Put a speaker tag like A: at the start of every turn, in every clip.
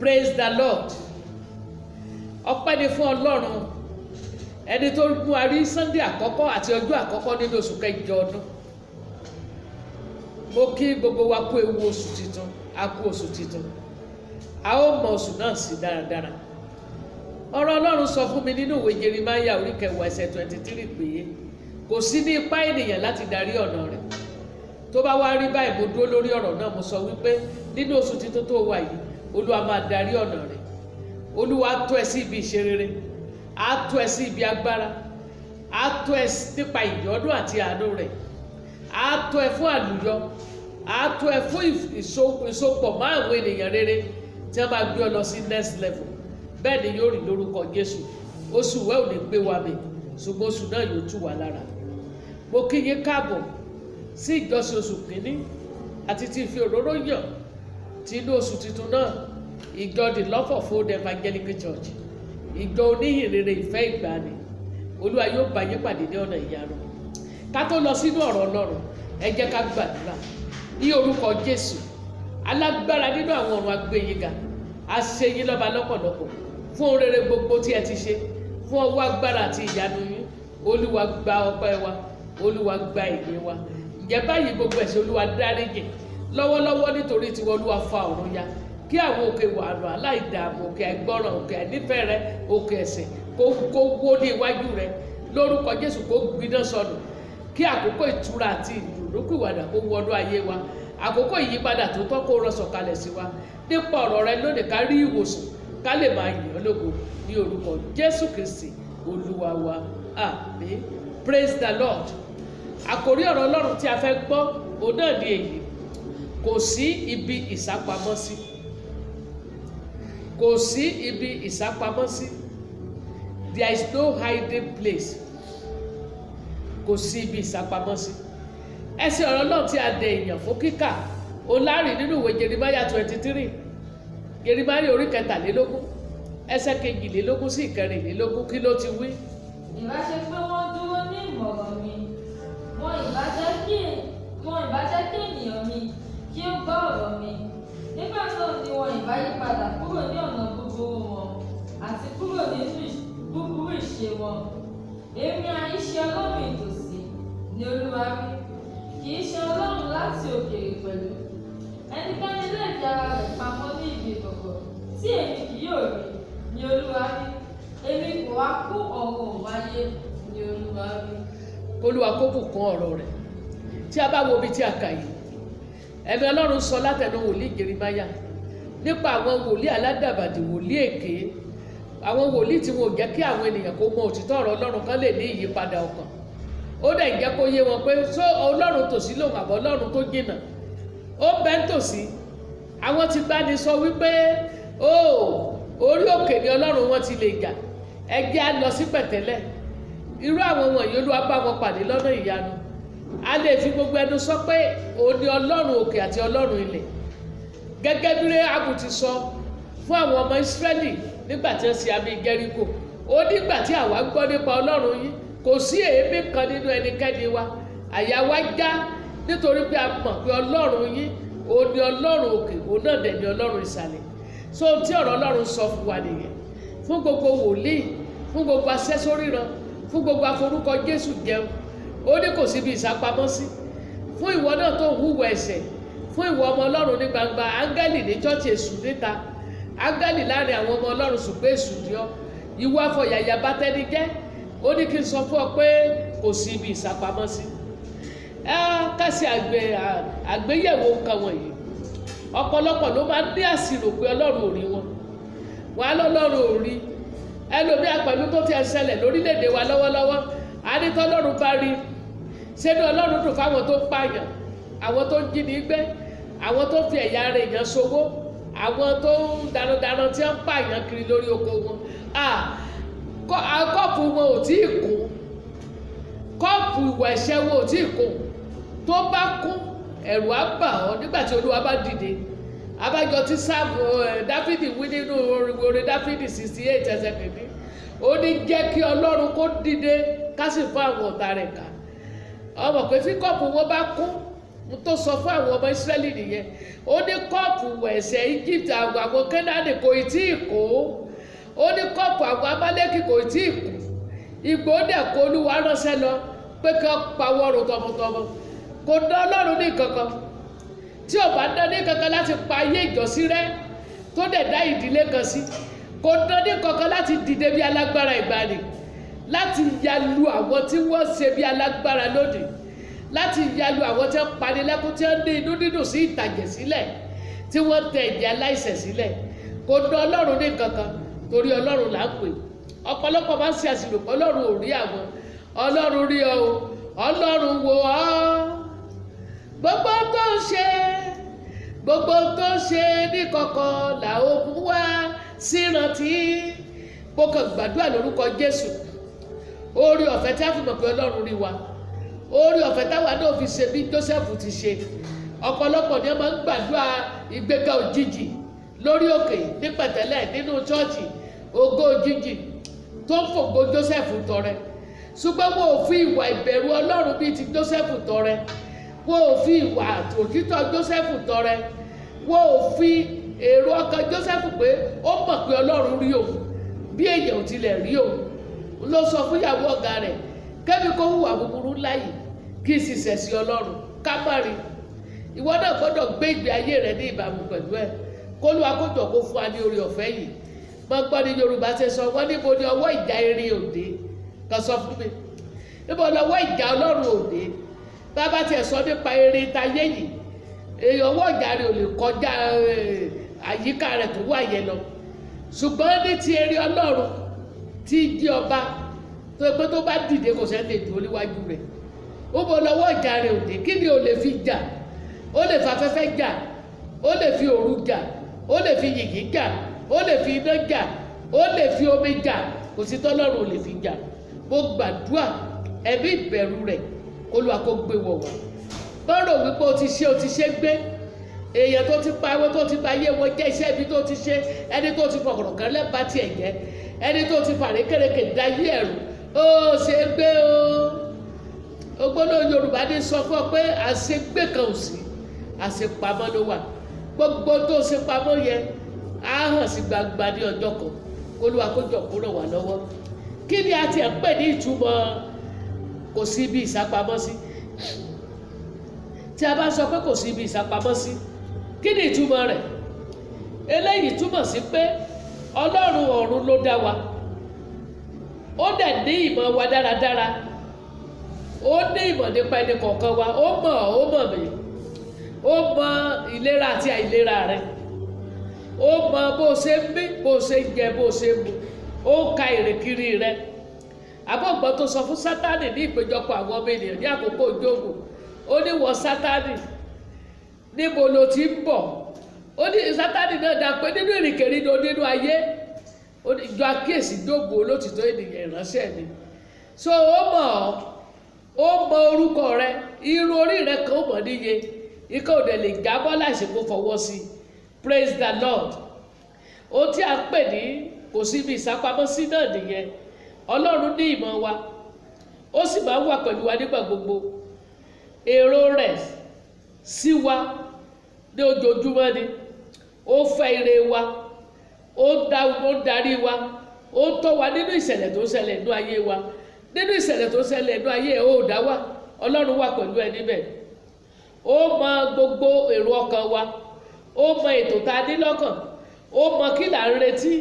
A: Praise the Lord. Ọpẹ́ ni fún Ọlọ́run ẹni tó mú a rí Sunday àkọ́kọ́ àti ọjọ́ àkọ́kọ́ nínú oṣù kẹjọ ọdún. Mo kí gbogbo wa kú ewu oṣù titun, a kú oṣù titun. A ó mọ oṣù náà sí dáradára. Ọ̀rọ̀ Ọlọ́run sọ fún mi nínú ìwé Jeremáyà orí 10 ẹsẹ̀ 23 pé kò sí ní ipá ènìyàn láti darí ọ̀nà rẹ̀. Tó bá wá rí báyìí mo dúró lórí ọ̀rọ̀ náà, mo sọ wípé nínú oṣù titun tó wà yìí Olúwa máa darí ọ̀nà rẹ̀. Olúwa á tọ́ ẹ sí ibi ìṣerere, á tọ́ ẹ sí ibi agbára, á tọ́ ẹ nípa ìyọ́nú àti àánú rẹ̀, á tọ́ ẹ fún àlùyọ, á tọ́ ẹ fún ìsopọ̀ mọ́ àwọn ènìyàn rere tí wọ́n máa gbé ọ lọ sí next level. Bẹ́ẹ̀ ni yóò rí lórúkọ Jésù. Oṣù wẹ́ ò ní gbé wa mì, ṣùgbọ́n oṣù náà yóò tù wá lára. Mo kí yín káàbọ̀ sí ìjọsìn oṣù kìíní àti ti fi òróró yàn tí inú oṣù tuntun náà, ìjọ the Love of Old Evangelical Church, ìjọ oníhìnrere ìfẹ́ ìgbàanì. Olúwa yóò bá yín pàdé ní ọ̀nà ìyanu. Ká tó lọ sínú ọ̀rọ̀ Ọlọ́run, ẹ jẹ́ ká gbàdúrà ní orúkọ Jésù. Alágbára nínú àwọn ọ̀run agbẹ́yìnga, a ṣe yín lọ́ba lọ́pọ̀lọpọ̀ fún ohun rere gbogbo tí ẹ ti ṣe, fún ọwọ́ agbára àti ìyanu yín. Olúwa gba ọpẹ́ wa, Olúwa gba ìyìn wa. Ǹjẹ́ báyìí gbogbo ẹ̀ṣẹ̀ Olúwa dáríjì lọ́wọ́lọ́wọ́ nítorí tiwọn. Olúwa fa ọ̀run ya kí àwọn òkè wàhálà aláìdààmú, òkè àìgbọràn, òkè àìnífẹ̀ẹ́ rẹ, òkè ẹ̀ṣẹ̀ kó wó ní iwájú rẹ lórúkọ Jésù, kó gbiná sọnù. Kí àkókò ìtura àti ìrònúpìwàdà kó wọnú ayé wa, àkókò ìyípadà tó tọ́ kó rán sọ̀kalẹ̀ sí wa. Nípa ọ̀rọ̀ rẹ lónìí ká rí ìwòsàn, ká lè máa yìn ọ́ lógo ní orúkọ Jésù Kristi Olúwa wa. Àmín. Praise the Lord. Àkòrí ọ̀rọ̀ Ọlọ́run tí a fẹ́ gbọ́ òun náà ni èyí: kò sí ibi ìsápamọ́sí. Kò sí ibi ìsápamọ́sí. There is no hiding place. Kò sí ibi ìsápamọ́sí. Ẹsẹ̀ ọ̀rọ̀ náà tí a dẹ èèyàn fún kíkà òun láàrin nínú ìwé Jeremáyà 23, Jeremáyà orí 23 ẹsẹ̀ 22 sí 24. Kí ló ti wí?
B: Ìbá ṣe pé wọ́n dúró ní ìmọ̀ràn mi, wọn ìbá jẹ́ kí ènìyàn mi kí ó gbọ́ ọ̀rọ̀ mi. Nígbà náà ni wọn ìbá yí padà kúrò ní ọ̀nà búburú wọn àti kúrò nínú búburú ìṣe wọn. Èmi àì ṣe Ọlọ́run ìtòsí, ni Olúwa wí, kì í ṣe Ọlọ́run láti òkèèrè pẹ̀lú. Ẹnikẹ́ni lè fi ara rẹ̀ pamọ́ ní ibi ìkọ̀kọ̀ tí èmi kì yóò rí, ni Olúwa wí. Èmi kò wá kú ọ̀run wáyé, ni Olúwa wí.
A: Olúwa kó bùkún ọ̀rọ̀ rẹ̀. Tí a bá wo ibi tí a kà yìí, ẹ̀mí Ọlọ́run sọ látẹnu wòlíì Jeremáyà nípa àwọn wòlíì aládàbàdì, wòlíì èké, àwọn wòlíì tí wọn ò jẹ́ kí àwọn ènìyàn kó mọ òtítọ́ ọ̀rọ̀ Ọlọ́run kan lè ní ìyípadà ọkàn. Ó dẹ̀ jẹ́ kó yé wọn pé ṣó Ọlọ́run tòsí lòun àbọ̀ Ọlọ́run tó jìnnà. Ó bẹ́ ń tòsí. Àwọn ti bá ní sọ wípé orí òkè ni Ọlọ́run wọn ti lè jà, ẹ jẹ́ á lọ sí pẹ̀tẹ́lẹ̀. Irú àwọn wọ̀nyí Olúwa bá wọn pàdé lọ́nà ìyanu. A lè fi gbogbo ẹnu sọ pé òun ni Ọlọ́run òkè àti Ọlọ́run ilẹ̀. Gẹ́gẹ́ bí Áhábù ti sọ fún àwọn ọmọ Ísírẹ́lì nígbà tí wọ́n ṣe àmì Jẹ́ríkò, ó nígbà tí àwa gbọ́ nípa Ọlọ́run yín, kò sí èémí kan nínú ẹnikẹ́ni wa, àyà wa já nítorí pé a mọ̀ pé Ọlọ́run yín òun ni Ọlọ́run òkè, òun náà dẹ̀ ni Ọlọ́run ìsàlẹ̀. So tí ọ̀rọ̀ Ọlọ́run sọ fún wa nìyẹn, fún gbogbo wòlíì, fún gbogbo asẹ́sóríran, fún gbogbo aforúkọ Jésù jẹun. Ó ní kò síbi ìsápamọ́sí fún ìwọ náà tó ń hùwà ẹ̀ṣẹ̀, fún ìwọ ọmọ Ọlọ́run ní gbangba, áńgẹ́lì ní chọ́ọ̀chì, èṣù níta, áńgẹ́lì láàrin àwọn ọmọ Ọlọ́run ṣùgbọ́n èṣù ni ọ́. Ìwọ afọ̀yàyà bá tẹ́ni jẹ́. Ó ní kí n sọ fún ọ pé kò sí ibi ìsápamọ́sí. Ká ṣe àgbéyẹ̀wò nǹkan wọ̀nyí. Ọ̀pọ̀lọpọ̀ ló máa ń ní àsìrò pé Ọlọ́run ò rí wọn. Wọ́n á lọ́lọ́run ò rí. Ẹlòmíà pẹ̀lú tó ti ṣẹlẹ̀ lórílẹ̀‐èdè wa lọ́wọ́lọ́wọ́, a ní tọ́lọ́run bá rí. Ṣé ní Ọlọ́run dùn fáwọn tó ń pààyàn, àwọn tó ń jí ní gbé, àwọn tó ń fi ẹ̀yà ara èèyàn ṣòwò, àwọn tó ń darandaran tí wọ́n ń pààyàn kiri lórí oko wọn? Kọ́ọ̀pù wọn ò tí ì kún. Kọ́ọ̀pù ìwà ẹ̀ṣẹ̀ wọn ò tí ì kún. Tó bá kún, ẹ̀rù á bà ọ́ nígbà tí Olúwa bá dìde. Abájọ tí Dáfídì wí nínú orin Dáfídì 68 ẹsẹ̀ kìíní. Ó ní jẹ́ kí Ọlọ́run kó dìde ká sì fún àwọn ọ̀tá rẹ̀ ká. Ọmọ pé tí kọ́ọ̀pù wọn bá kún, tó sọ fún àwọn ọmọ Ísírẹ́lì nìyẹn. Ó ní kọ́ọ̀pù ẹ̀ṣẹ̀ Egypt àwọn Kẹ́náánì kò tí ì kó. Ó ní kọ́ọ̀pù àwọn Amálẹ́kì kò tí ì kú. Ìgbó dẹ̀ kó Olúwa ránṣẹ́ lọ pé kí wọ́n pa wọ́n run tọmọtọmọ. Kò dán Ọlọ́run ní kankan. Tí ò bá dán ní kankan láti pa ayé ìjọsí rẹ́ tó dẹ̀ dá ìdílé kan sí, kò dán ní kankan láti dìde bí alágbára ìgbàanì, láti yalu àwọn tí wọ́n ṣe bí alágbára lónìí, láti yalu àwọn tí wọ́n pani lẹ́kún, tí wọ́n ní inú dídùn sí ìtàjẹ̀ sílẹ̀, tí wọ́n tẹ ẹ̀jẹ̀ aláìṣẹ̀ sílẹ̀. Kò dán Ọlọ́run ní kankan, torí Ọlọ́run là ń pè. Ọ̀pọ̀lọpọ̀ máa ń ṣe àṣìlò pé Ọlọ́run ò rí àwọn. Ọlọ́run rí ọ o, Ọlọ́run wò ọ́. Gbogbo tó ń ṣe, gbogbo tó ń ṣe ní kọ̀kọ̀ là ó mú wá sírántí. Mo kàn gbàdúrà lórúkọ Jésù. Oore ọ̀fẹ́ tí a fi mọ̀ pé Ọlọ́run rí wa. Oore ọ̀fẹ́ táwa náà fi ṣe bí Jósẹ́fù ti ṣe. Ọ̀pọ̀lọpọ̀ ni wọ́n máa ń gbàdúrà ìgbéga òjijì lórí òkè ní pẹ̀tẹ́lẹ̀ nínú chọ́ọ̀chì, ògo òjijì tó ń fògo Jósẹ́fù tọrẹ. Ṣùgbọ́n wọn ò fi ìwà ìbẹ̀rù Ọlọ́run bíi ti Jósẹ́fù tọrẹ. Wọn ò fi ìwà òtítọ́ Jósẹ́fù tọrẹ. Wọn ò fi èrò ọkàn Jósẹ́fù pé ó mọ̀ pé Ọlọ́run rí òun bí èèyàn ò tilẹ̀ rí òun. Ló sọ fún ìyàwó ọ̀gá rẹ̀, kẹ́mi kó hùwà búburú ńlá yìí kí n sì ṣẹ̀sìn Ọlọ́run ká má rí. Ìwọ náà gbọ́dọ̀ gbé ìgbé ayé rẹ ní ìbámu pẹ̀lú ẹ̀. K'Olúwa kó jọ̀ọ́ kó fún wa ní oore ọ̀fẹ́ yìí. Mo gbọ́ ní Yorùbá ṣe sọ, wọ́n níbo ni ọwọ́ ìjà erin òde? Kan sọ fún mi. Níbo ni ọwọ́ ìjà Ọlọ́run òde? Bàbá tiẹ̀ sọ nípa erin tayé yìí. Ọwọ́ ìjà rẹ̀ ò lè kọjá àyíká rẹ̀ tó wà yẹn lọ. Ṣùgbọ́n ní ti erin Ọlọ́run tí di ọba tó pé tó bá dìde kò sẹ́ni lè dúró níwájú rẹ̀. Ó bọ̀ lọ́wọ́ ìjà rẹ̀ òde. Kí ni o lè fi jà? Ó lè fa afẹ́fẹ́ jà, ó lè fi òru jà, ó lè fi yìnyín jà, ó lè fi iná jà, ó lè fi omi jà. Kò sí tọ́lọ́run ò lè fi jà. Mo gbàdúrà ẹ̀mí ìbẹ̀rù rẹ̀ Olúwa kó gbé wọ̀ wá. Bọ́rọ̀ wípé o ti ṣe gbé. Èèyàn tó ti pa ewé tó ti ba ayé wọn jẹ́, iṣẹ́ ibi tó ti ṣe, ẹni tó ti fọkànràn kan lẹ́bàá tiẹ̀ jẹ́, ẹni tó ti fàrí kérékè dáyé ẹ̀rù, ó ṣe gbé o. Ògbóló Yorùbá ní sọ fún ọ pé àṣegbé kan ò sí, àṣepamọ́ ló wà. Gbogbo tó ṣe pamọ́ yẹn á hàn sí gbangba ní ọjọ́ kan. Olúwa kó jọ̀ọ́ kó ràn wá lọ́wọ́. Kí ni a ti ẹ̀ pè ní ìtumọ̀ kò sí ibi ìsápamọ́sí? Tí a bá sọ pé kò sí ibi ìsápamọ́sí, kí ni ìtumọ̀ rẹ̀? Eléyìí túmọ̀ sí pé Ọlọ́run ọ̀run ló dá wa. Ó dẹ̀ ní ìmọ̀ wa dáradára. Ó ní ìmọ̀ nípa ẹni kọ̀ọ̀kan wa. Ó mọ̀ mí. Ó mọ ìlera àti àìlera rẹ. Ó mọ bó ṣe ń mí, bó ṣe ń jẹ, bó ṣe ń mu. Ó ń ka ìrìnkiri rẹ. Àbọ̀gbọ́n tó sọ fún Sátánì ní ìpéjọpọ̀ àwọn ọmọ ènìyàn ní àkókò Jóòbù. Ó ní wọ Sátánì, níbo lo ti ń bọ̀? Ó ní Sátánì náà dá pé nínú ìrìnkèrindò nínú ayé. Ó ní jọ àkíyèsí Jóòbù olótìtọ́ ènìyàn ìránṣẹ́ mi. So ó mọ orúkọ rẹ, irun orí rẹ kan ó mọ̀ níye. Ikọ̀ òde lè jábọ́ láìsí kó fọwọ́ sí. Praise the Lord. Ohun tí a ń pè ní kò sí ibi ìsápamọ́sí náà nìyẹn. Ọlọ́run ní ìmọ̀ wa. Ó sì máa ń wà pẹ̀lú wa nígbà gbogbo. Èrò rẹ̀ sí wa ní ojoojúmọ́ ni. Ó fẹ́ ire wa. Ó ń darí wa. Ó ń tọ́ wa nínú ìṣẹ̀lẹ̀ tó ń ṣẹlẹ̀ nínú ayé wa. Nínú ìṣẹ̀lẹ̀ tó ń ṣẹlẹ̀ nínú ayé ẹ̀ ó dá wa. Ọlọ́run wà pẹ̀lú ẹ níbẹ̀. Ó mọ gbogbo èrò ọkàn wa. Ó mọ ètò tá a ní lọ́kàn. Ó mọ kí là ń retí.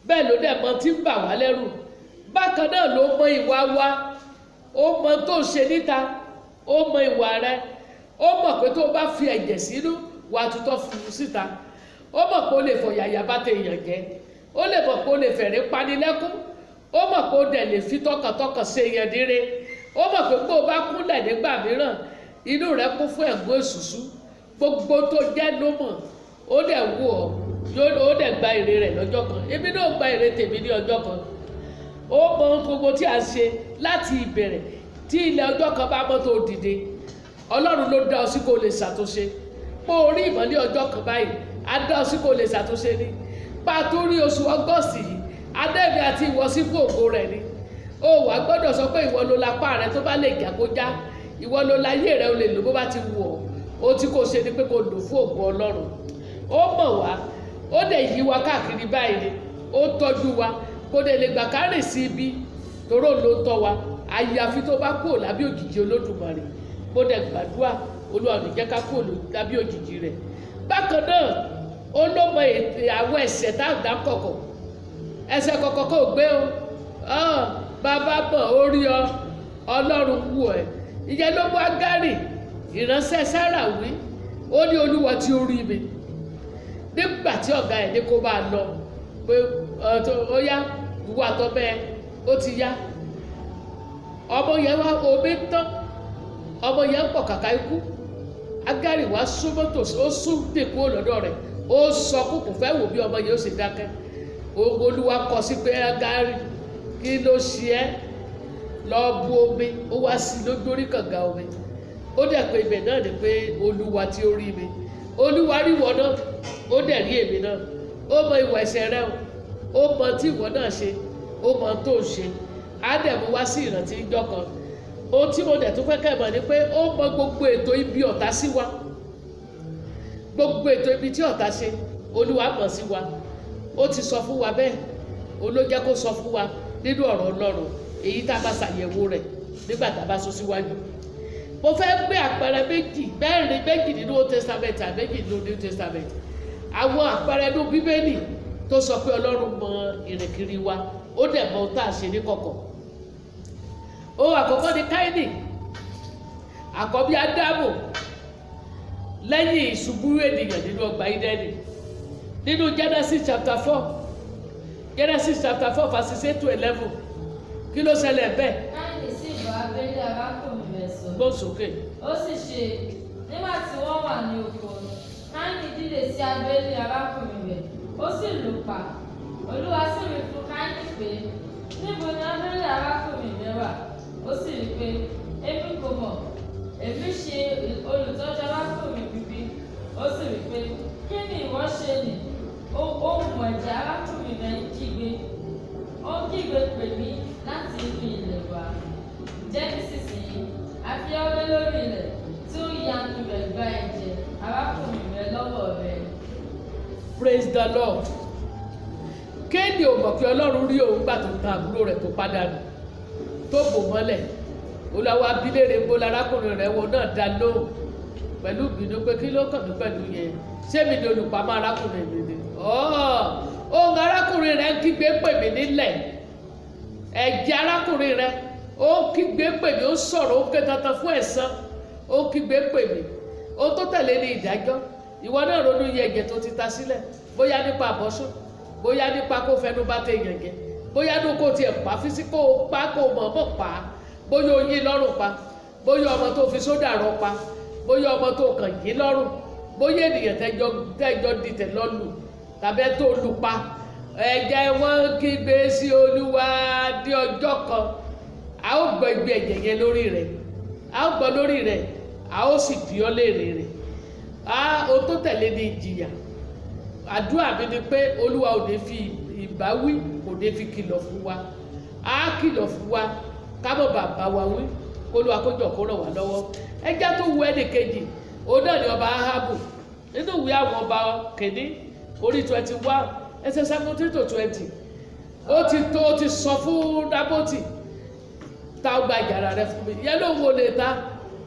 A: Bẹ́ẹ̀ ló dẹ̀ mọ tí ń bà wá lẹ́rù. Bákan náà ló mọ ìwà wa. Ó mọ tó ń ṣe níta. Ó mọ ìwà rẹ. Ó mọ̀ pé tó bá fi ẹ̀jẹ̀ sínú wà á tutọ́ fún un síta. Ó mọ̀ pé ó lè fọ̀yàyà bá tẹ èèyàn jẹ́. Ó lè mọ̀ pé ó lè fẹ̀rẹ̀ pani lẹ́kún. Ó mọ̀ pé ó dẹ̀ lè fi tọkàntọkàn ṣe èèyàn dire. Ó mọ̀ pé bó o bá kúnlẹ̀ nígbà mìíràn inú rẹ kún fún ẹ̀gún èsùsú. Gbogbo tó jẹ́ ló mọ̀. Ó dẹ̀ wù ọ́. Ó dẹ̀ gba èrè rẹ̀ lọ́jọ́ kan. Èmi náà gba èrè tèmi ní ọjọ́ kan. Ó mọ gbogbo tí a ṣe láti ìbẹ̀rẹ̀ tí ilẹ̀ ọjọ́ kan bá mọ́ tó dìde. Ọlọ́run ló dá ọ sí kó lè ṣàtúnṣe. Pé orí ìmọ̀lẹ́ ọjọ́ kan báyìí á dá ọ sí kó lè ṣàtúnṣe ní. Bá a tó rí oṣù Ọgọ́sì yìí, adẹ́mi àti ìwọ sí fún ògo rẹ̀ ni. Ó wà gbọ́dọ̀ sọ pé ìwọ ló lápá rẹ tó bá lè jà kó já. Ìwọ ló láyé rẹ o lè lò bó bá ti wù ọ́. ohun tí kò ṣe ni pé kò lò fún ògo Ọlọ́run. Ó mọ̀ wá, ó dẹ̀ yí wa káàkiri báyìí ni, ó tọ́jú wa, kò dẹ̀ lè gbà ká rìn sí ibi toró ló tọ́ wa, àyàfi tó bá kúrò lábẹ́ òjìji Olódùmarè. Mo dẹ̀ gbàdúrà Olúwa ò ní jẹ́ ká kúrò lábẹ́ òjìji rẹ̀. Bákan náà, ó ló mọ àwọn ẹ̀ṣẹ̀ tá à ń dá kọ̀kọ̀. Ẹ̀ṣẹ̀ kọ̀kọ̀ kò gbé o. Bàbá mọ̀ ó rí ọ, Ọlọ́run wù ẹ́. Ìyẹn ló mú Ágárì ìránṣẹ́ Sárà wí, ó ní Olúwa tí ó rí mi. Nígbà tí ọ̀gá ẹ̀ ní kó máa lọ pé ó yá ìwọ àtọ́mọ ẹ ó ti yá. Ọmọ yẹn wá omi tán, ọmọ yẹn ń pọ̀ kàkà ikú. Ágárì wá súnmọ́ tòsí, ó sún dèkú lọ́dọ̀ rẹ̀, ó sọ kókò fẹ́ wò bí ọmọ yẹn ó sì dákẹ́. Olúwa kọ sí pé Ágárì, kí ló ṣe ẹ́? Lọ bu omi, ó wá sí lójú orí kànga omi. Ó dẹ̀ pé ibẹ̀ náà ni pé Olúwa tí ó rí mi. Olúwa rí ìwọ náà, ó dẹ̀ rí èmi náà. Ó mọ ìwà ẹ̀ṣẹ̀ rẹ o, ó mọ tí ìwọ náà ṣe, ó mọ tó ń ṣe. Á dẹ̀ mú wá sí ìrántí ìjọ kan. Ohun tí mo dẹ̀ tún fẹ́ kẹ́ mọ̀ ni pé ó mọ gbogbo ètò ibi ọ̀tá sí wa. Gbogbo ètò ibi tí ọ̀tá ṣe, Olúwa mọ̀ sí wa. Ó ti sọ fún wa bẹ́ẹ̀, olójẹ́ kó sọ fún wa nínú ọ̀rọ̀ Ọlọ́run, èyí tá a bá ṣàyẹ̀wò rẹ̀ nígbà tá a bá sọ síwájú. Mo fẹ́ gbé àpẹẹrẹ méjì nínú Old Testament àti méjì nínú New Testament. Àwọn àpẹẹrẹ inú Bíbélì tó sọ pé Ọlọ́run mọ ìrìnkiri wa, ó dẹ̀ mọ ohun tá a ṣe ní kọ̀kọ̀. Ohun àkọ́kọ́ ni Káínì, àkọ́bí Ádámù lẹ́yìn ìṣubú ènìyàn nínú ọgbà Édẹ́nì. Nínú Genesis chapter 4 verses 8 to 11, kí ló ṣẹlẹ̀ bẹ́ẹ̀?
B: Káínì sì bá Ábélì arákùnrin rẹ̀ sọ.
A: Gbóhùn sókè.
B: Ó sì ṣe, nígbà tí wọ́n wà ní oko, Káínì dìde sí Ábélì arákùnrin rẹ̀, ó sì lù pa. Olúwa sì wí fún Káínì pé, níbo ni Ábélì arákùnrin rẹ̀ wà? Ó sì wí pé, èmi kò mọ̀, èmi ṣe olùtọ́jú arákùnrin bíbí. Ó sì wí pé, kí ni ìwọ ṣe nì? Ohùn ẹ̀jẹ̀ arákùnrin rẹ̀ ń kígbe. Ó ń kígbe pè mí láti inú ilẹ̀ wá. Jẹ́ nísinsìnyí, a fi ọwọ́ lórí rẹ̀ tí ó yanu rẹ̀ gba ẹ̀jẹ̀ arákùnrin rẹ̀ lọ́wọ́ rẹ̀.
A: Praise the Lord. Kéènì ò mọ̀ pé Ọlọ́run rí òun gbà tó ta àbúrò rẹ̀ tó pàdánù, tó bò mọ́lẹ̀. Olúwa abilére bo lárákùnrin rẹ̀ wo náà dá lóhùn pẹ̀lú ìbínú pé kí ló kàn mí pẹ̀lú yẹn? Ṣé mi ni olùpamọ́ arákùnrin mi ni? Ohùn arákùnrin rẹ̀ ń kígbe pè mí nílẹ̀. Ẹ̀jẹ̀ arákùnrin rẹ̀ ó ń kígbe pè mí, ó sọ̀rọ̀, ó ké tantan fún ẹ̀san, ó ń kígbe pè mí. Ohun tó tẹ̀lé ní ìdájọ́. Ìwọ náà ronú iye ẹ̀jẹ̀ tó ti ta sílẹ̀, bóyá nípa àbọ́sùn, bóyá nípa kó fẹnu bá tẹ èèyàn jẹ, bóyá ní kó tiẹ̀ pa físí kó pa kó mọ̀ọ́mọ̀ pa, bóyá o yín lọ́rùn pa, bóyá ọmọ tó fi sódà rọ pa, bóyá ọmọ tó kàn yín lọ́rùn, bóyá ènìyàn tẹ́jọ́ dìtẹ̀ lọ́lù tàbí tó lù pa. Ẹ̀jẹ̀ wọn kígbe sí Olúwa ní ọjọ́ kan. A ó gbọ́ igbe ẹ̀jẹ̀ yẹn lórí rẹ̀, a ó gbọ́ lórí rẹ̀, a ó sì bí ọ́ léèrè rẹ̀. Ohun tó tẹ̀lé ní ìjìyà. Àdúrà mi ni pé Olúwa ò ní fi ìbáwí, kò ní fi kìlọ̀ fún wa. A kìlọ̀ fún wa ká mọ̀ bàbá wa wí, Olúwa kó jọ̀ kó ràn wá lọ́wọ́. Ẹjẹ́ tó wu ẹnì kejì, òun náà ni ọba Áhábù. Nínú ìwé àwọn ọba kìíní orí 21 ẹsẹ̀ 17 to 20, ó ti sọ fún Nábótì, ta ọgbà ìjàrà rẹ fún mi. Ìyẹn ló wo lè ta,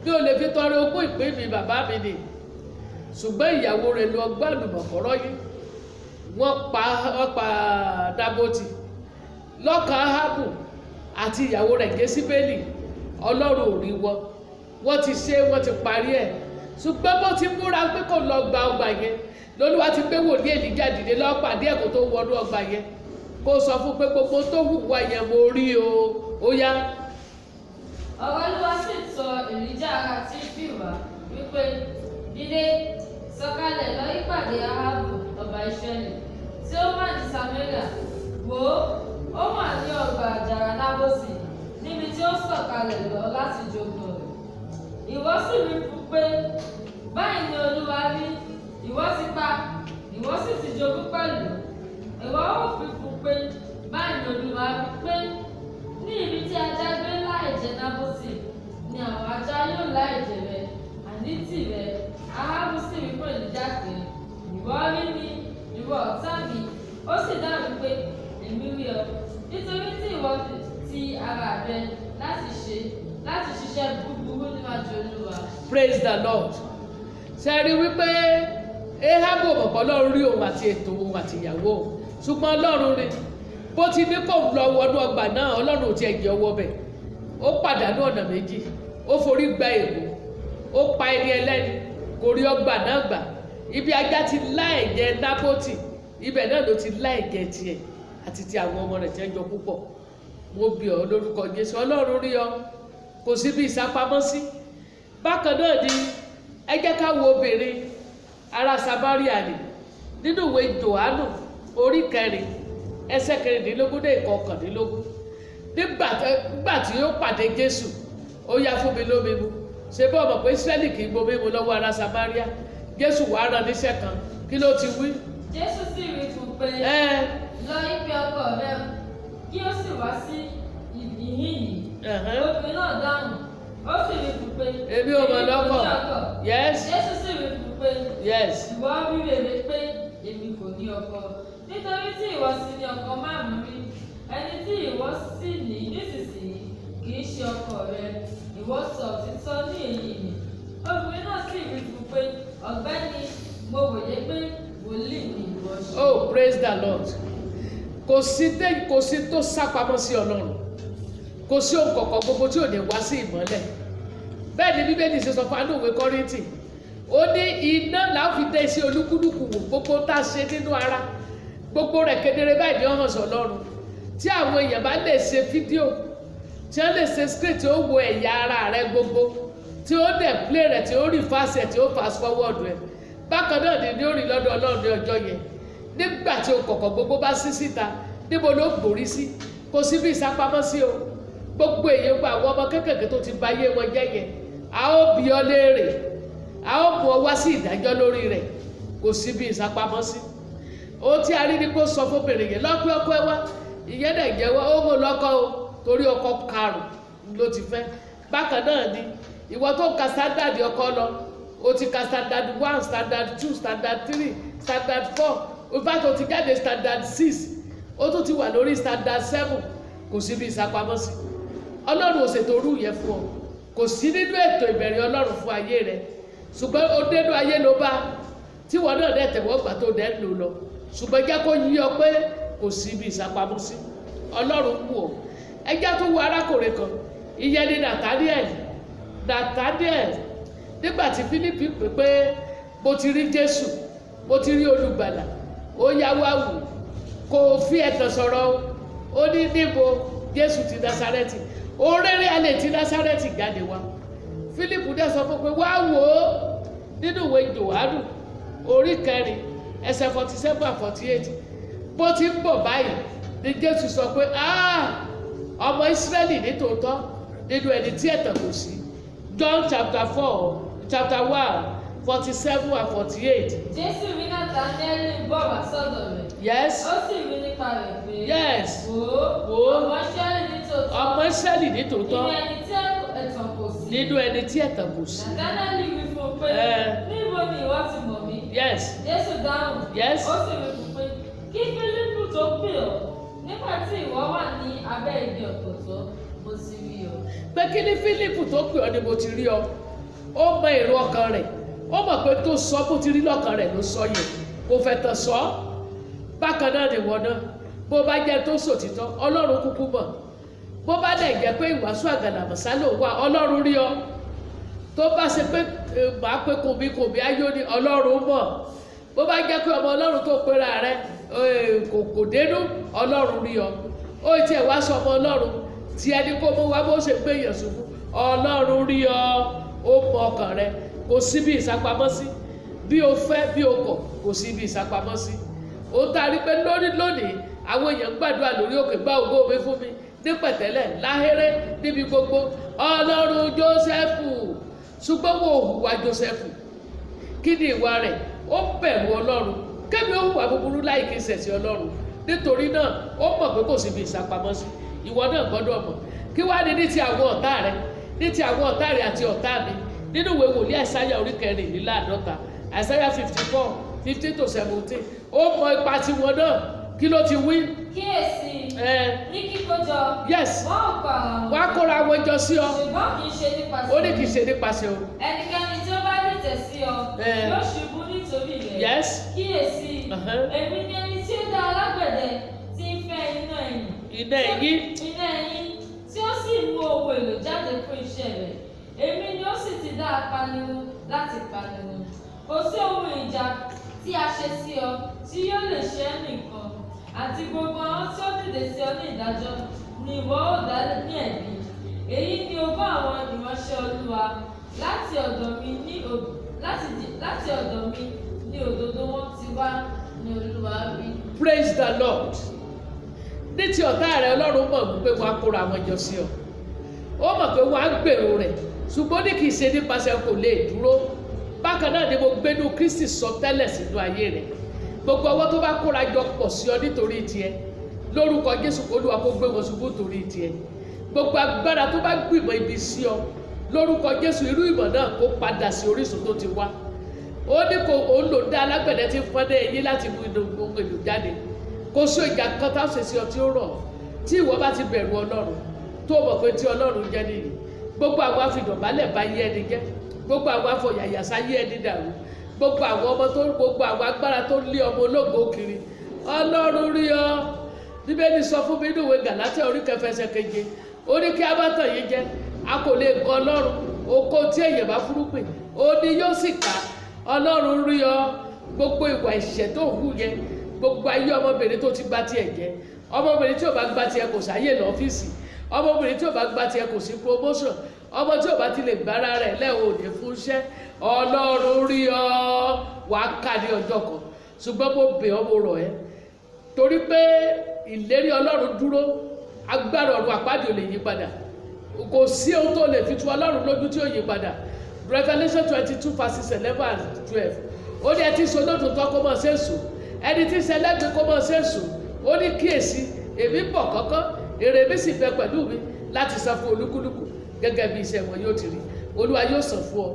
A: bí o lè fi tọrẹ ogún ìpín mi bàbá mi ni. Ṣùgbọ́n ìyàwó rẹ̀ lọ gbá àlùmọ̀kọ́rọ́ yìí, wọ́n pa Nábótì. Lọ́kàn Áhábù àti ìyàwó rẹ̀ Jésíbélì, Ọlọ́run ò rí wọn. Wọ́n ti ṣe, wọ́n ti parí ẹ̀. Ṣùgbọ́n bó ti múra pé kò lọ gba ọgbà yẹn, l'Olúwa ti gbé wòlíì Èlíjà dìde lọ pàdé ẹ̀kọ́ tó wọnú ọgbà yẹn, kó sọ fún pé gbogbo tó hùwà yẹn mo rí o. Ó yá.
B: Ọ̀rọ̀ Olúwa sì tọ̀ Èlíjà ará Tíṣbì wá wípé, dìde, sọ̀kalẹ̀ lọ ìpàdé Áhábù ọba Ísírẹ́lì tí ó wà ní Samaria. Wò ó wà ní ọgbà àjàrà Nábótì, níbi tí ó sọ̀kalẹ̀ lọ láti jogún rẹ̀. Ìwọ sì wí fún pé, báyìí ni Olúwa wí, ìwọ ti pa, ìwọ sì ti jogún pẹ̀lú. Ìwọ ó fi fún pé, báyìí ni Olúwa wí pé, ní ibi tí ajá gbé láì jẹ Nábótì, ni àwọn ajá yóò láì jẹ rẹ, àní tìrẹ, Áhábù sì wí fún Èlíjà pé, ìwọ rí mi, ìwọ ọ̀tá mi. Ó sì dáhùn pé, èmi rí ọ, nítorí tí ìwọ ti ara rẹ láti ṣiṣẹ́ búburú níwájú Olúwa.
A: Praise the Lord. Ṣé rí wípé Áhábù ọ̀pọ̀ Ọlọ́run rí òun àti ètò òun àti ìyàwó òun, ṣùgbọ́n Ọlọ́run rí bó ti ní kó lọ wọnú ọgbà náà. Ọlọ́run ò tiẹ̀ jẹ́ ọwọ́ bẹ̀. Ó pàdánù ọ̀nà méjì, ó forí gba ègbò, ó pa ẹni ẹlẹ́ni, kò rí ọgbà náà gbà. Ibi ajá ti lá ẹ̀jẹ̀ Nábótì, ibẹ̀ náà ló ti lá ẹ̀jẹ̀ tiẹ̀ àti ti àwọn ọmọ rẹ̀ tí ń jọ púpọ̀. Mo bì ọ́ lórúkọ Jésù, Ọlọ́run rí ọ, kò sí bí ìsápamọ́ sí. Bákan náà ni ẹ jẹ́ ká wo obìnrin ará Samaria ni nínú ìwé Jòhánù orí 4 ẹsẹ̀ 13 dé 19. Nígbà tí ó pàdé Jésù, ó yá fún mi lómi mu. Ṣé bọ́ ọmọ pé Ísírẹ́lì kì í gbomi mu lọ́wọ́ ará Samaria? Jésù wàá rán níṣẹ́ kan, kí ló ti wí?
B: Jésù sì wí fún un pé, lọ ìpè ọkọ rẹ kí ó sì wá sí ìhín yìí. Obìnrin náà dáhùn, ó sì wí fún un pé,
A: èmi ò mọ̀ lọ́kọ. Yes.
B: Jésù sì wí fún un pé,
A: yes.
B: ìwọ wí rere pé èmi kò ní ọkọ, nítorí tí ìwọ sì ní ọkọ 5 rí, ẹni tí ìwọ sì ní nísinsìnyí kì í ṣe ọkọ rẹ, ìwọ sọ òtítọ́ ní èyí ni. Obìnrin náà sì wí fún un pé, ọ̀gbẹ́ni, mo wòye pé wòlíì ni ìwọ ṣe.
A: Oh, praise the Lord. Kò sí tó sápamọ́ sí Ọlọ́run, kò sí ohun kọ̀ọ̀kan gbogbo tí ò ní wá sí ìmọ́lẹ̀. Bẹ́ẹ̀ ni Bíbélì ṣe sọ fún anúwé Kọ́ríńtì, ó ní iná làá fi dé sí olúkúlùkù wò gbogbo tá a ṣe nínú ara, gbogbo rẹ̀ kedere báyìí ni ó hàn sí Ọlọ́run. Tí àwọn èèyàn bá lè ṣe fídíò, tí wọ́n lè ṣe script tí ó wo ẹ̀yà ara rẹ̀ gbogbo, tí ó dẹ̀ play rẹ̀, tí ó reverse ẹ̀, tí ó fast forward rẹ̀, bákan náà ni ó rí lọ́dọ̀ Ọlọ́run ní ọjọ́ yẹn. Nígbà tí okọ̀kọ̀ gbogbo bá ṣí síta, níbo ló gbòrí sí? Kò sí bí ìsápamọ́ sí o. Gbogbo èèyàn gba àwọn ọmọ kékèké tó ti ba ayé wọn jẹ́ yẹn, a ó bi ọ́ léèrè, a ó mú ọ wá sí ìdájọ́ lórí rẹ̀. Kò sí bí ìsápamọ́ sí. Ohun tí a rí ni kó sọ fóbìnrin yẹn, lọ́pẹ́ ọkọ ẹ wá, ìyẹn dẹ̀ jẹ́wọ́, ó mú lọ́kọ o, torí ọkọ karùn-ún ló ti fẹ́. Bákan náà ni ìwọ tó ń ka standard ọkọ lọ, o ti ka standard 1, standard 2, standard 3, standard 4, in fact o ti jáde standard 6, o tún ti wà lórí standard 7. Kò sí bí ìsápamọ́ sí. Ọlọ́run ò ṣètò orú yẹn fún ọ, kò sí nínú ètò ìbẹ̀rẹ̀ Ọlọ́run fún ayé rẹ, ṣùgbọ́n ó dénú ayé ló bá, tí wọn náà dẹ̀ tẹ̀wọ́ gbà tó dẹ̀ ń lò lọ, ṣùgbọ́n jẹ́ kó yí ọ pé kò sí bí ìsápamọ́ sí. Ọlọ́run kù ọ. Ẹjẹ́ tó wo arákùnrin kan, ìyẹn ni Nathaniel, nígbà tí Fílípì pè pé mo ti rí Jésù, mo ti rí olùgbàlà, ó yá wá wò, kò fi ẹ̀tàn sọ̀rọ̀, ó ní níbo? Jésù ti Násárẹ́tì. Oréré alẹ́ ti Násárẹ́tì jáde wá. Fílípù dẹ̀ sọ fún pé wá wò ó nínú ìwé Jòhánù orí 4 ẹsẹ̀ 47-48. Bó ti ń bọ̀ báyìí ni Jésù sọ pé ọmọ Ísírẹ́lì nítòótọ́ nínú ẹni tí ẹ̀tàn kò sí. John chapter 1:47-48.
B: Jésù rí Nathanaeli bọ̀ wá sọ́dọ̀ rẹ̀.
A: Yes.
B: Ó sì rí nípa rẹ̀ pé.
A: Yes.
B: Wò ó, ọmọ Ísírẹ́lì nítòótọ́.
A: Ọmọ Ísírẹ́lì nítòótọ́.
B: Nínú ẹni tí ẹ̀tàn kò sí.
A: Nínú ẹni tí ẹ̀tàn kò sí.
B: Nathanaeli wí fún un pé, níbo ni ìwọ ti mọ̀ mí?
A: Yes.
B: Jésù dáhùn.
A: Yes.
B: Ó sì wí fún un pé, kí Fílípù tó pè ọ́, nígbà tí ìwọ wà ní abẹ́ igi ọ̀pọ̀tọ́, mo ti rí ọ.
A: Pé kí ni Fílípù tó pè ọ́ ni mo ti rí ọ? Ó mọ èrò ọkàn rẹ̀, ó mọ̀ pé tó sọ bó ti rí lọ́kàn rẹ̀ ló sọ yẹn, kò fẹ́ tàn sọ. Bákan náà ni wọ́n náà, bó bá jẹ́ tó sòtítọ́, Ọlọ́run kúkú mọ̀. Bó bá dẹ̀ jẹ́ pé ìwàásù àgàlàmọ̀sá ló wà, Ọlọ́run rí ọ. Tó bá ṣe pé màá pé kòmí ayọ̀ ni, Ọlọ́run mọ̀. Bó bá jẹ́ pé ọmọ Ọlọ́run tó pera rẹ̀ kò dénú, Ọlọ́run rí ọ. Ó tiẹ̀ wá sọ ọmọ Ọlọ́run tí ẹni kó mú wá bó ṣe gbé yẹn ṣubú, Ọlọ́run rí ọ. Ó mọ ọkàn rẹ, kò sí bí ìsápamọ́ sí. Bí o fẹ́ bí o kọ̀, kò sí bí ìsápamọ́ sí. Ó ta rí pé lónìí àwọn èèyàn ń gbàdúrà lórí òkè, gbá ògo mi fún mi ní pẹ̀tẹ́lẹ̀ láhéré níbi gbogbo. Ọlọ́run Jósẹ́fù, ṣùgbọ́n wo hùwà Jósẹ́fù? Kí ni ìwà rẹ̀? Ó bẹ̀rù Ọlọ́run. Kébí ó hùwà búburú láì kí ṣẹ̀sìn Ọlọ́run. Nítorí náà ó mọ̀ pé kò sí bí ìsápamọ́ sí. Ìwọ náà gbọ́dọ̀ mọ̀. Kí wá ní ti àwọn ọ̀tá rẹ, ní ti àwọn ọ̀tá rẹ àti ọ̀tá mi, nínú ìwé wòlíì àìsáyà orí 54 àìsáyà 54 15 to 17 ó mọ ipa tiwọn náà kí ló ti wí.
B: kíyèsí ní kíkójọ
A: yes
B: wọn ò pa àwọn
A: wọ́n á kóra wọn jọ sí ọ
B: ṣùgbọ́n kì í ṣe nípasẹ̀
A: ó ní kì í ṣe nípasẹ̀ o.
B: ẹnikẹ́ni tí ó bá dìtẹ̀ sí ọ yóò ṣubú nítorí rẹ̀.
A: yes
B: kíyèsí èmi ni ẹni tí ó dá alágbẹ̀dẹ tí ń fẹ́ iná ẹ̀yìn.
A: iná ẹ̀yìn.
B: iná ẹ̀yìn tí ó sì mú ohun èlò jáde fún iṣẹ́ rẹ̀. èmi ni ó sì ti dá apanirun láti panirun. kò sí ohun ìjà tí a ṣe sí ọ tí yóò lè ṣe ẹ́ nìkan. àti gbogbo àwọn tí ó dìde sí ọ ní ìdájọ́ ni ìwọ ó dá ní ẹ̀bi. èyí ni ogún àwọn ìránṣẹ́ Olúwa láti ọ̀dọ̀ mi ní òdodo wọn ti wá ní Olúwa wí.
A: Praise the Lord. ní ti ọ̀tá rẹ̀ Ọlọ́run mọ̀ wípé wọ́n á kóra wọn jọ sí ọ ó mọ̀ pé wọ́n á gbèrò rẹ̀ ṣùgbọ́n ní kì í ṣe nípasẹ̀ kò lè dúró. bákan náà ni mo gbénú Kristi sọ tẹ́lẹ̀ sínú ayé rẹ̀ gbogbo ọwọ́ tó bá kóra jọ pọ̀ sí ọ nítorí tiẹ̀ lórúkọ Jésù Olúwa kó gbé wọn ṣubú torí tiẹ̀. gbogbo agbára tó bá gbìmọ̀ ibi sí ọ lórúkọ Jésù irú ìmọ̀ náà kó padà sí orísun tó ti wá. ó ní kò òun lò dá alágbẹ̀dẹ tí ń fọ́n dé eyín láti mú inú ohun èlò jáde. kò sí ìjà kan tá a ṣe sí ọ tí ó rọ̀ tí ìwọ bá ti bẹ̀rù Ọlọ́run tó mọ̀ pé tí Ọlọ́run jẹ́ nìyí. gbogbo àwọn afidọ̀bálẹ̀ bá yé ẹni jẹ́ gbogbo àwọn afọyàyàsá yé ẹni dàrú gbogbo àwọn agbára tó lé ọmọ ológo kiri Ọlọ́run rí ọ. Bíbélì sọ fún mi nínú ìwé Gàlátíà orí 7 ó ní kí a bá tàn yín jẹ a kò lè gan Ọlọ́run oko tí èèyàn bá fúrúgbìn ó ní yóò sì ká. Ọlọ́run rí ọ. gbogbo ìwà ìṣẹ̀ tó hù yẹn gbogbo ayé ọmọbìnrin tó ti gba tiẹ̀ jẹ́ ọmọbìnrin tí ò bá gba tiẹ̀ kò sáyè lọ́fíìsì ọmọbìnrin tí ò bá gba tiẹ̀ kò sí promotion ọmọ tí ò bá ti lè gbára rẹ̀ lẹ́hìn fún iṣẹ́ Ọlọ́run rí ọ wàá ká ní ọjọ́ kan ṣùgbọ́n mo bẹ̀ ọ́ mo rọ̀ ẹ́ torí pé ìlérí Ọlọ́run dúró agbára ọ̀run àpáàdé ò lè yí padà kò sí ohun tó lè fi tu Ọlọ́run lójú tí ó yí padà. Revelation 22 verses 11 and 12 ó ní ẹtí sọ lóòótọ́ kó mọ̀ ṣèṣù ẹni tí sẹlẹ́gbẹ̀ẹ́ kó mọ̀ ṣèṣù ó ní kíyèsí èmi ń bọ̀ kọ́kọ́ èrè mi sì bẹ pẹ̀lú mi láti san fún olúkúlùkù gẹ́gẹ́ bí iṣẹ́ wọn yóò ti rí. Olúwa yóò san fún ọ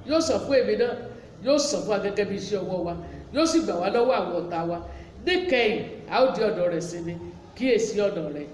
A: yóò san fún èmi náà yóò san fún wa gẹ́gẹ́ bí iṣẹ́ ọwọ́ wa yóò sì gbà wá lọ́wọ́ àwọn ọ̀tá wa níkẹyìn a ó di ọ̀dọ̀ rẹ̀ sí ni kíyèsí ọ̀dọ̀ rẹ̀.